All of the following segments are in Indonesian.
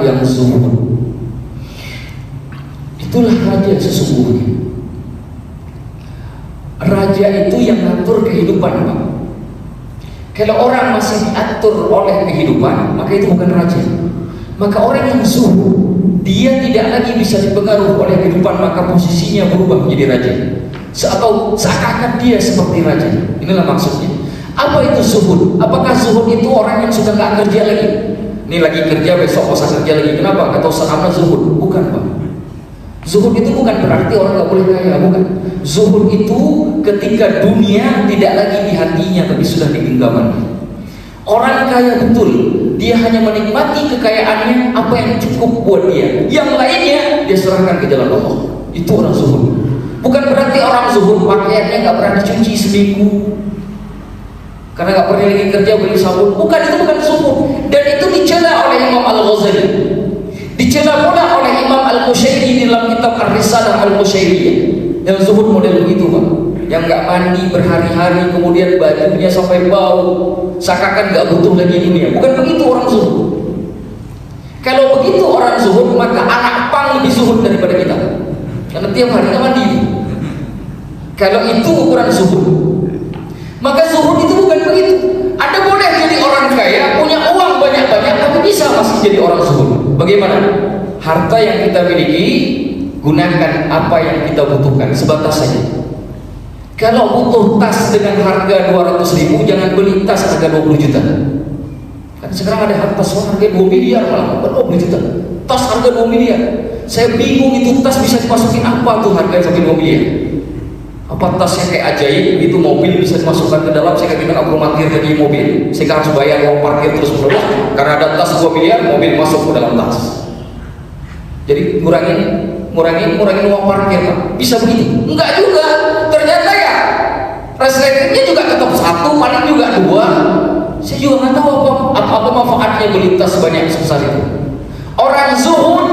yang zuhud. Itulah raja sesungguhnya. Raja itu yang ngatur kehidupan, Pak. Kalau orang masih diatur oleh kehidupan, maka itu bukan raja. Maka orang yang zuhud, dia tidak lagi bisa dipengaruhi oleh kehidupan, maka posisinya berubah menjadi raja. Atau seakan-akan dia seperti raja. Inilah maksudnya. Apa itu zuhud? Apakah zuhud itu orang yang sudah nggak kerja lagi? Ini lagi kerja, besok usah kerja lagi. Kenapa? Kata Ustaz Ahmad zuhud. Bukan, Pak. Zuhud itu bukan berarti orang nggak boleh kaya, bukan. Zuhud itu ketika dunia tidak lagi di hatinya, tapi sudah di genggamannya. Orang kaya betul, dia hanya menikmati kekayaannya, apa yang cukup buat dia. Yang lainnya dia serahkan ke jalan Allah. Itu orang zuhud. Bukan berarti orang zuhud pakaiannya nggak pernah dicuci seminggu, karena nggak pernah lagi kerja beli sabun. Bukan, itu bukan zuhud. Dan itu dicela oleh Imam Al-Ghazali, dicela pula oleh Imam Al-Qushairi dalam kitab Ar-Risalah Al-Qushairiyah. Yang zuhud model begitu, Pak. Yang nggak mandi berhari-hari, kemudian bajunya sampai bau, seakan-akan nggak butuh lagi dunia. Bukan begitu orang zuhud. Kalau begitu orang zuhud, maka anak pang lebih zuhud daripada kita, karena tiap hari nggak mandi. Kalau itu ukuran zuhud, maka zuhud itu bukan begitu. Anda boleh jadi orang kaya, punya uang banyak-banyak, tapi bisa masih jadi orang zuhud. Bagaimana? Harta yang kita miliki, gunakan apa yang kita butuhkan, sebatas saja. Kalau butuh tas dengan harga 200.000, jangan beli tas harga 20 juta. Kan sekarang ada tas harga 2 miliar, malah 20 juta. Tas harga 2 miliar. Saya bingung, itu tas bisa dimasukin apa tuh harga sampai 2 miliar? Apa tasnya kayak ajaib, itu mobil bisa dimasukkan ke dalam, saya nggak perlu parkir lagi mobil, saya harus bayar uang parkir terus menerus, karena ada tas 2 miliar, mobil masuk ke dalam tas. Jadi ngurangin uang parkir, Pak. Bisa begitu? Enggak juga. Ternyata ya resletingnya juga tetap 1, paling juga 2. Saya juga nggak tahu apa manfaatnya beli tas sebanyak sebesar itu. Orang zuhud,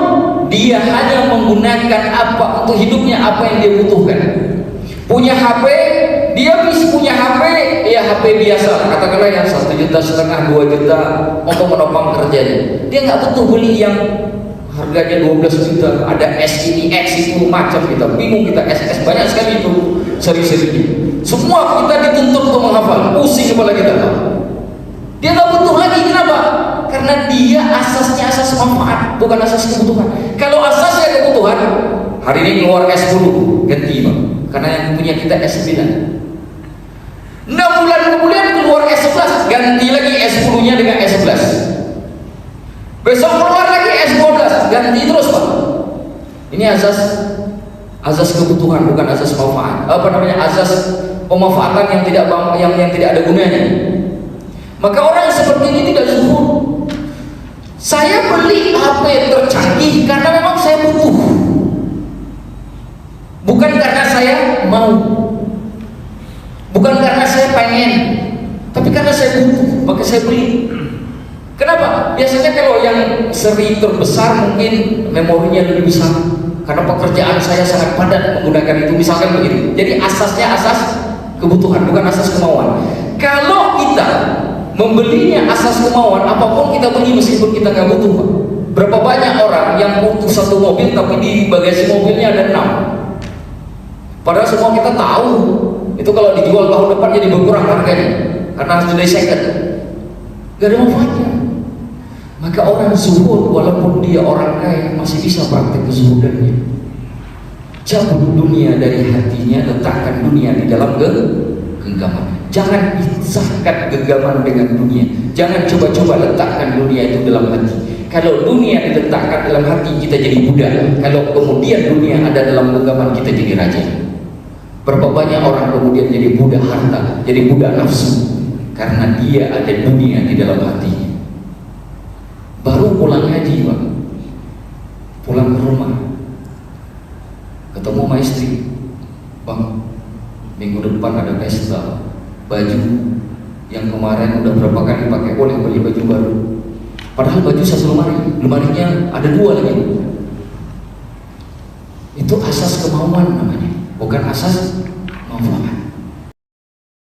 dia hanya menggunakan apa untuk hidupnya, apa yang dia butuhkan. Punya HP, dia bisa punya HP, ya HP biasa, katakanlah yang 1,5 juta, 2 juta untuk menopang kerjanya. Dia nggak butuh beli yang harganya 12 juta, ada S ini, X itu, macam kita bingung, kita SS banyak sekali itu seri-serinya. Semua kita dituntut untuk menghafal, pusing kepala kita. Dia nggak butuh lagi, kenapa? Karena dia asasnya asas manfaat, bukan asas kebutuhan. Kalau asasnya kebutuhan, hari ini keluar S10, ganti, Pak. Karena yang punya kita S9. 6 bulan kemudian keluar S11, ganti lagi S10-nya dengan S11. Besok keluar lagi S12, ganti terus, Pak. Ini asas kebutuhan, bukan asas manfaat. Asas pemanfaatan yang tidak ada gunanya. Maka orang seperti ini tidak zuhud. Saya beli HP tercanggih karena memang saya butuh, bukan karena saya mau, bukan karena saya pengen, tapi karena saya butuh, maka saya beli. Kenapa? Biasanya kalau yang seri terbesar mungkin memorinya lebih besar, karena pekerjaan saya sangat padat menggunakan itu, misalkan begitu. Jadi asasnya asas kebutuhan, bukan asas kemauan. Kalau kita membelinya asas kemauan, apapun kita beli meskipun kita nggak butuh, Pak. Berapa banyak orang yang butuh 1 mobil tapi di bagasi mobilnya ada 6. Padahal semua kita tahu itu kalau dijual tahun depan jadi berkurang harganya karena harus jadi second. Gak ada manfaatnya. Maka orang zuhud walaupun dia orang kaya masih bisa praktek kezuhudannya. Cabut dunia dari hatinya, letakkan dunia di dalam genggaman. Jangan pisahkan genggaman dengan dunia. Jangan coba-coba letakkan dunia itu dalam hati. Kalau dunia diletakkan dalam hati, kita jadi budak. Kalau kemudian dunia ada dalam genggaman, kita jadi raja. Berapa banyak orang kemudian jadi budak harta, jadi budak nafsu, karena dia ada dunia di dalam hatinya. Baru pulang haji, Pak, pulang ke rumah, ketemu sama istri, Bang, minggu depan ada pesta, baju yang kemarin udah berapa kali pakai, boleh beli baju baru. Padahal baju satu lemarinya ada 2 lagi. Itu asas kemauan namanya, bukan asas manfaat.